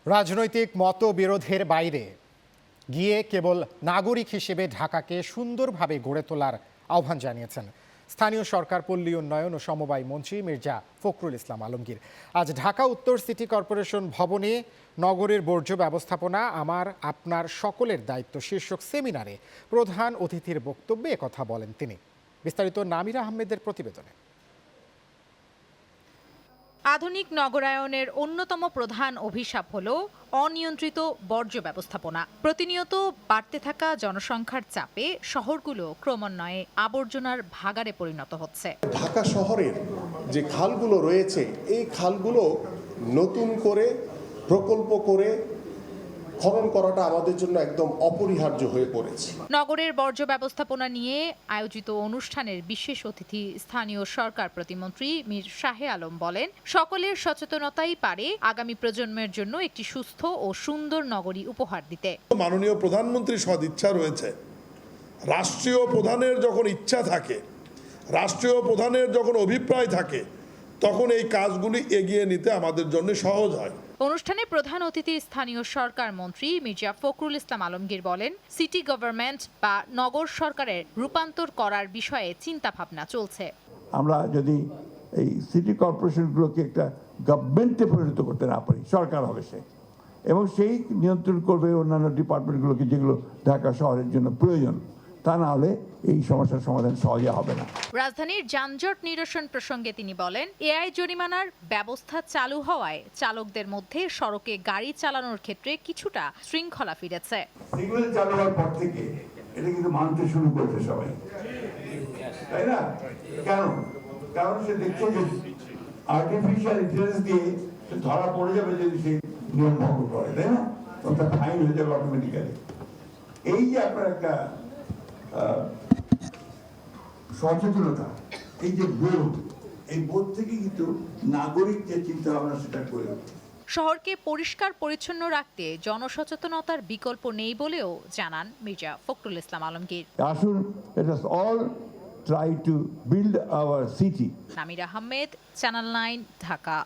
রাজনৈতিক মতবিরোধের বাইরে গিয়ে কেবল নাগরিক হিসেবে ঢাকাকে সুন্দরভাবে গড়ে তোলার আহ্বান জানিয়েছেন স্থানীয় সরকার, পল্লী উন্নয়ন ও সমবায় মন্ত্রী মির্জা ফখরুল ইসলাম আলমগীর। আজ ঢাকা উত্তর সিটি কর্পোরেশন ভবনে নগরের বর্জ্য ব্যবস্থাপনা আমার আপনার সকলের দায়িত্ব শীর্ষক সেমিনারে প্রধান অতিথির বক্তব্যে একথা বলেন তিনি। বিস্তারিত নামিরা আহমেদের প্রতিবেদনে। আধুনিক নগরায়নের অন্যতম প্রধান অভিশাপ হল অনিয়ন্ত্রিত বর্জ্য ব্যবস্থাপনা। প্রতিনিয়ত বাড়তে থাকা জনসংখ্যার চাপে শহরগুলো ক্রমান্বয়ে আবর্জনার ভাগাড়ে পরিণত হচ্ছে। ঢাকা শহরের যে খালগুলো রয়েছে, এই খালগুলো নতুন করে প্রকল্প করে খনন করাটা আমাদের জন্য একদম অপরিহার্য হয়ে পড়েছে। নগরের বর্জ্য ব্যবস্থাপনা নিয়ে আয়োজিত অনুষ্ঠানের বিশেষ অতিথি স্থানীয় সরকার প্রতিমন্ত্রী মীর শাহে আলম বলেন, সকলের সচেতনতাই পারে আগামী প্রজন্মের জন্য একটি সুস্থ ও সুন্দর নগরী উপহার দিতে। মাননীয় প্রধানমন্ত্রীর সদিচ্ছা রয়েছে। রাষ্ট্রীয় প্রধানের যখন ইচ্ছা থাকে, রাষ্ট্রীয় প্রধানের যখন অভিপ্রায় থাকে, তখন এই কাজগুলি এগিয়ে নিতে আমাদের জন্য সহজ হয়। অনুষ্ঠানে প্রধান অতিথি স্থানীয় সরকার মন্ত্রী মির্জা ফখরুল ইসলাম আলমগীর বলেন, সিটি গভর্নমেন্ট বা নগর সরকারের রূপান্তর করার বিষয়ে চিন্তা ভাবনা চলছে। আমরা যদি এই সিটি কর্পোরেশনগুলোকে একটা গভর্নমেন্টে পরিণত করতে না পারি, সরকার হবে সে, এবং সেই নিয়ন্ত্রণ করবে অন্যান্য ডিপার্টমেন্টগুলোকে যেগুলো ঢাকা শহরের জন্য প্রয়োজন। তা না হলে এই সমস্যার সমাধান সহজে হবে না। রাজধানীর যানজট নিরসন প্রসঙ্গে তিনি বলেন, এআই জরিমানার ব্যবস্থা চালু হওয়ায় চালকদের মধ্যে সড়কে গাড়ি চালানোর ক্ষেত্রে কিছুটা শৃঙ্খলা ফিরেছে। সিগন্যাল চালু হওয়ার পর থেকে এটা কিন্তু মানতে শুরু করেছে সবাই, তাই না? কারণ সে দেখছে যে আর্টিফিশিয়াল ইন্টেলিজেন্স দিয়ে ধরা পড়ে যাবে যদি সে নিয়ম ভঙ্গ করে, তাই না? তখন তার ফাইন হয়ে যাবে অটোমেটিক্যালি। এই যে আপনার একটা সচেতনতা, এই যে বোধ, এই বোধ থেকে কিন্তু নাগরিক যে চিন্তা ভাবনা সেটা করে। শহরকে পরিষ্কার পরিচ্ছন্ন রাখতে জনসচেতনতার বিকল্প নেই বলেও জানান মির্জা ফখরুল ইসলাম আলমগীর। আসুন, let us all try to build our city. Namira Ahmed, channel 9, Dhaka.